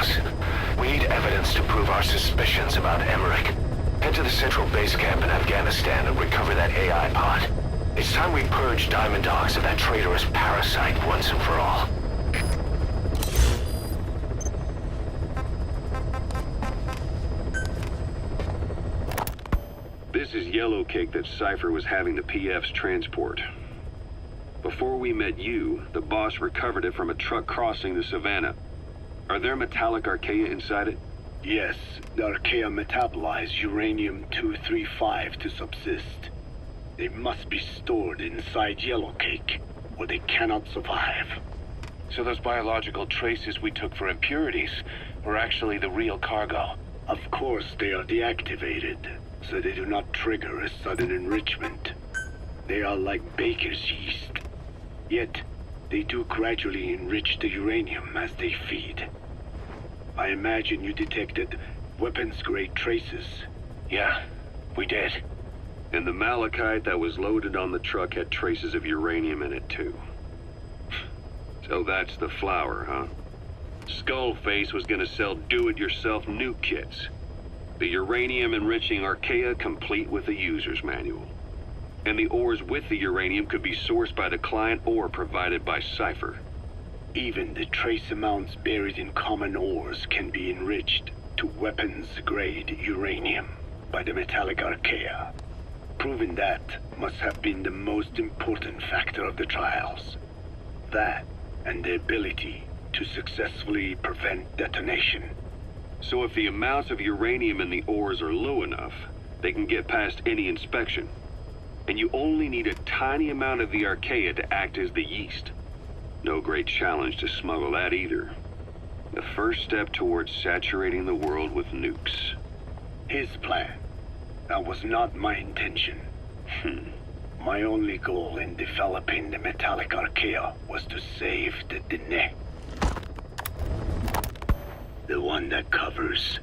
boss. We need evidence to prove our suspicions about Emmerich. Head to the central base camp in Afghanistan and recover that AI pod. It's time we purge Diamond Dogs of that traitorous parasite once and for all. This is Yellow Cake that Cypher was having the PFs transport. Before we met you, the boss recovered it from a truck crossing the savannah. Are there metallic archaea inside it? Yes, the archaea metabolize uranium-235 to subsist. They must be stored inside Yellow Cake, or they cannot survive. So those biological traces we took for impurities were actually the real cargo? Of course they are deactivated, so they do not trigger a sudden enrichment. They are like baker's yeast. Yet, they do gradually enrich the uranium as they feed. I imagine you detected weapons-grade traces. Yeah, we did. And the malachite that was loaded on the truck had traces of uranium in it too. So that's the flower, huh? Skullface was gonna sell do-it-yourself nuke kits. The uranium-enriching archaea complete with a user's manual. And the ores with the uranium could be sourced by the client or provided by Cypher. Even the trace amounts buried in common ores can be enriched to weapons-grade uranium by the metallic archaea. Proving that must have been the most important factor of the trials. That and the ability to successfully prevent detonation. So if the amounts of uranium in the ores are low enough, they can get past any inspection. And you only need a tiny amount of the archaea to act as the yeast. No great challenge to smuggle that either. The first step towards saturating the world with nukes. His plan. That was not my intention. My only goal in developing the metallic archaea was to save the Dene. The one that covers.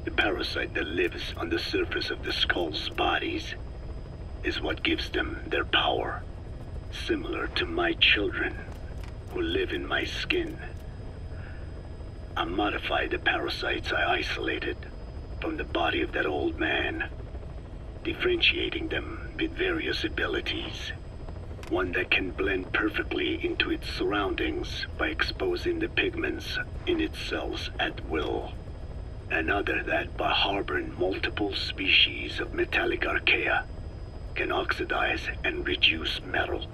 The parasite that lives on the surface of the skull's bodies is what gives them their power. Similar to my children, who live in my skin. I modified the parasites I isolated from the body of that old man, differentiating them with various abilities. One that can blend perfectly into its surroundings by exposing the pigments in its cells at will. Another that, by harboring multiple species of metallic archaea, can oxidize and reduce metal.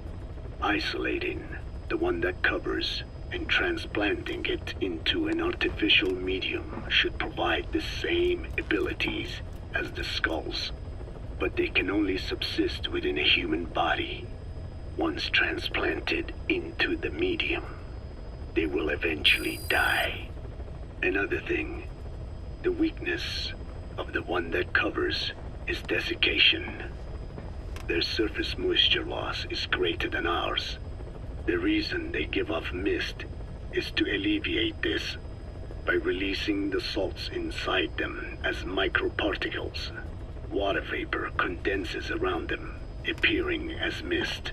Isolating the one that covers and transplanting it into an artificial medium should provide the same abilities as the skulls, but they can only subsist within a human body. Once transplanted into the medium, they will eventually die. Another thing, the weakness of the one that covers is desiccation. Their surface moisture loss is greater than ours. The reason they give off mist is to alleviate this by releasing the salts inside them as microparticles. Water vapor condenses around them, appearing as mist.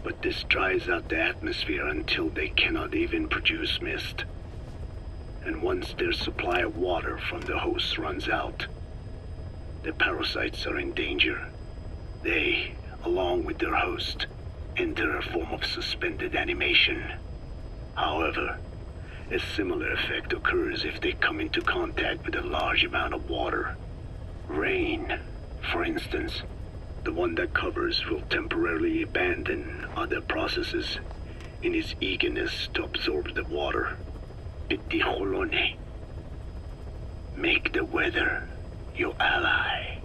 But this dries out the atmosphere until they cannot even produce mist. And once their supply of water from the host runs out, the parasites are in danger. They, along with their host, enter a form of suspended animation. However, a similar effect occurs if they come into contact with a large amount of water. Rain, for instance. The one that covers will temporarily abandon other processes in his eagerness to absorb the water. Pitijolone. Make the weather your ally.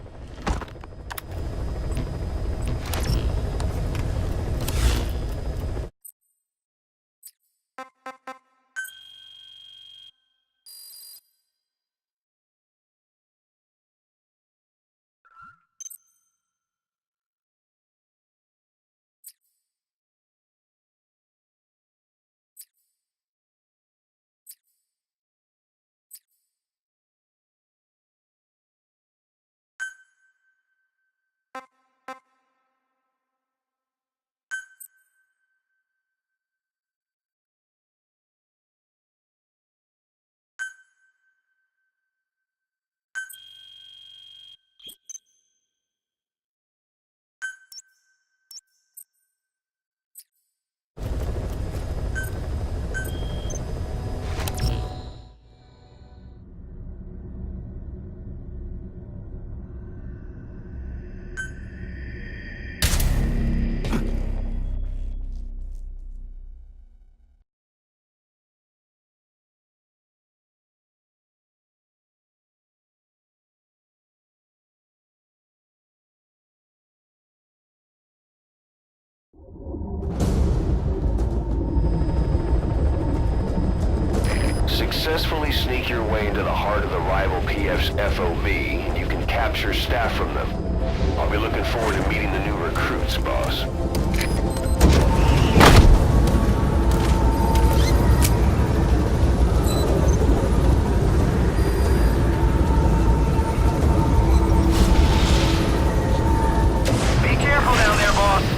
Successfully sneak your way into the heart of the rival PF's FOB, and you can capture staff from them. I'll be looking forward to meeting the new recruits, boss. Be careful down there, boss.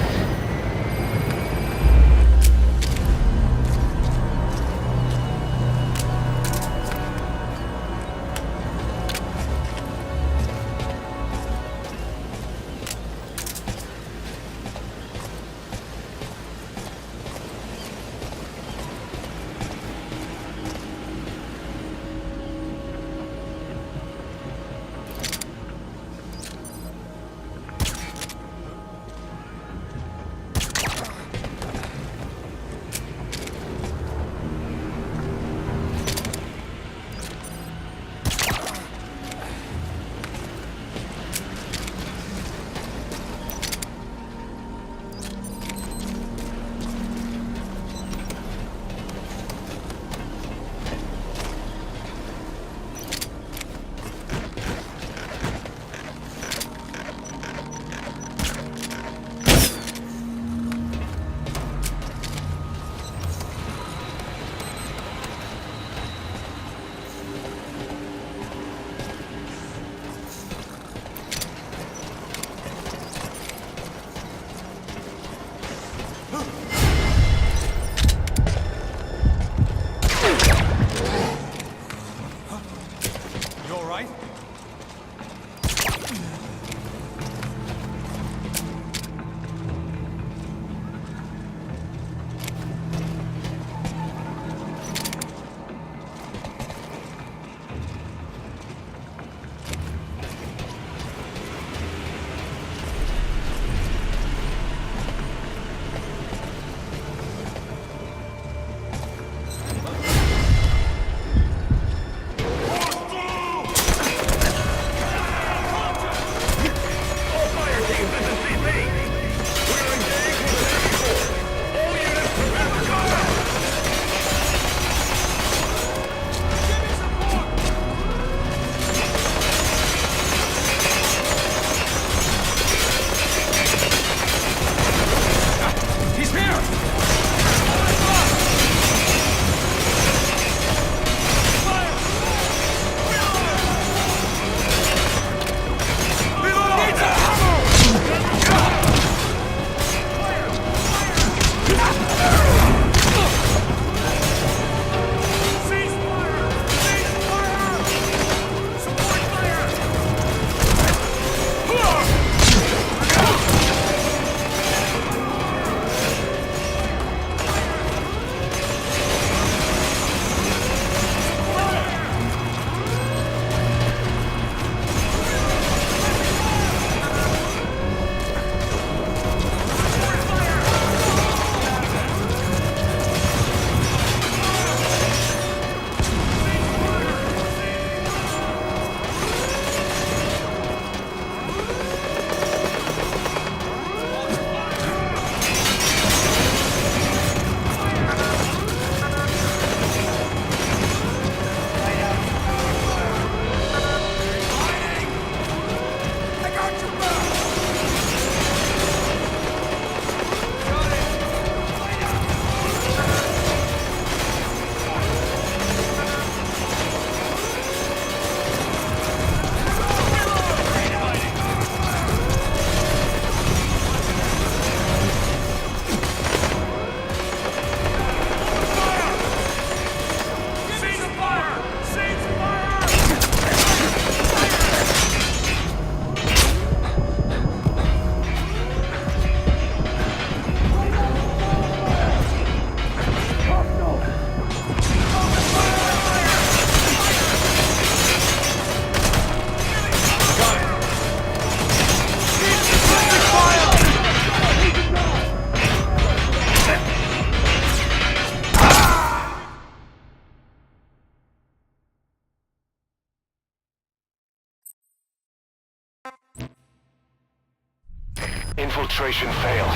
Infiltration failed.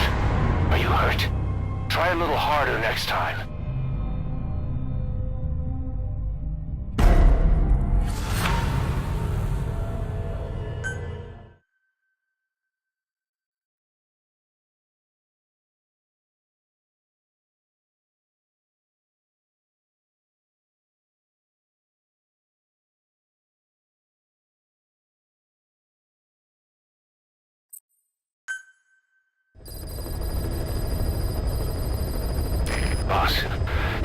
Are you hurt? Try a little harder next time. boss.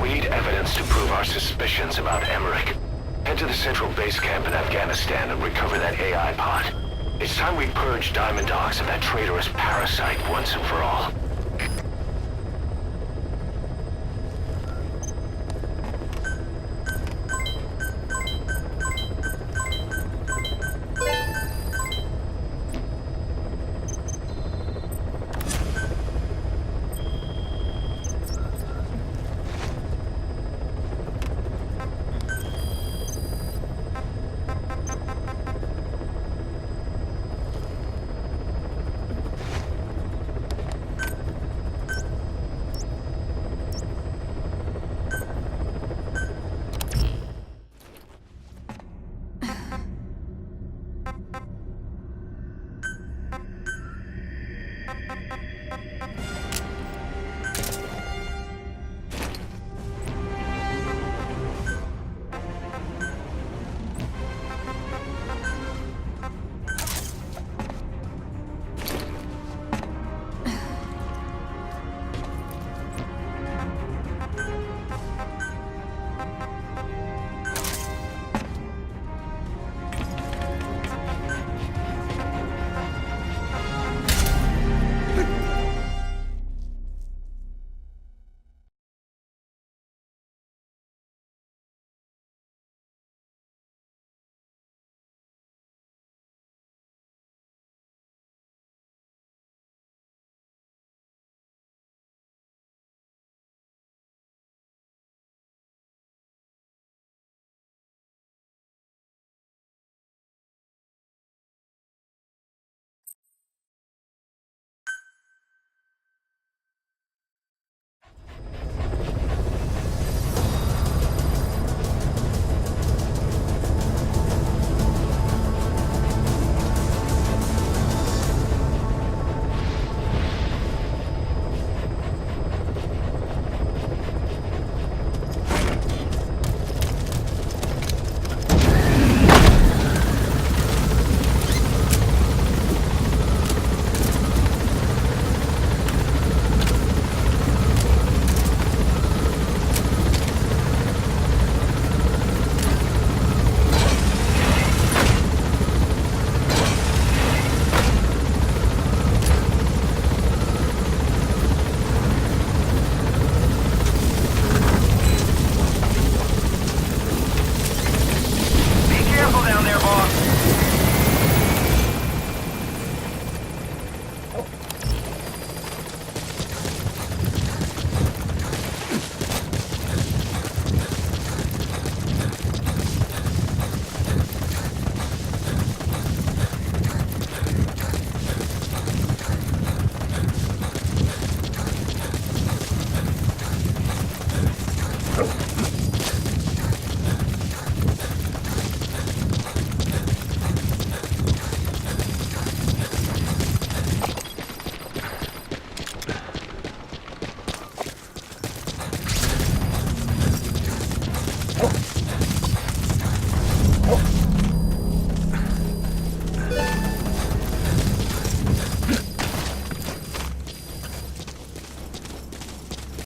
We need evidence to prove our suspicions about Emmerich. Head to the central base camp in Afghanistan and recover that AI pod. It's time we purge Diamond Dogs of that traitorous parasite once and for all.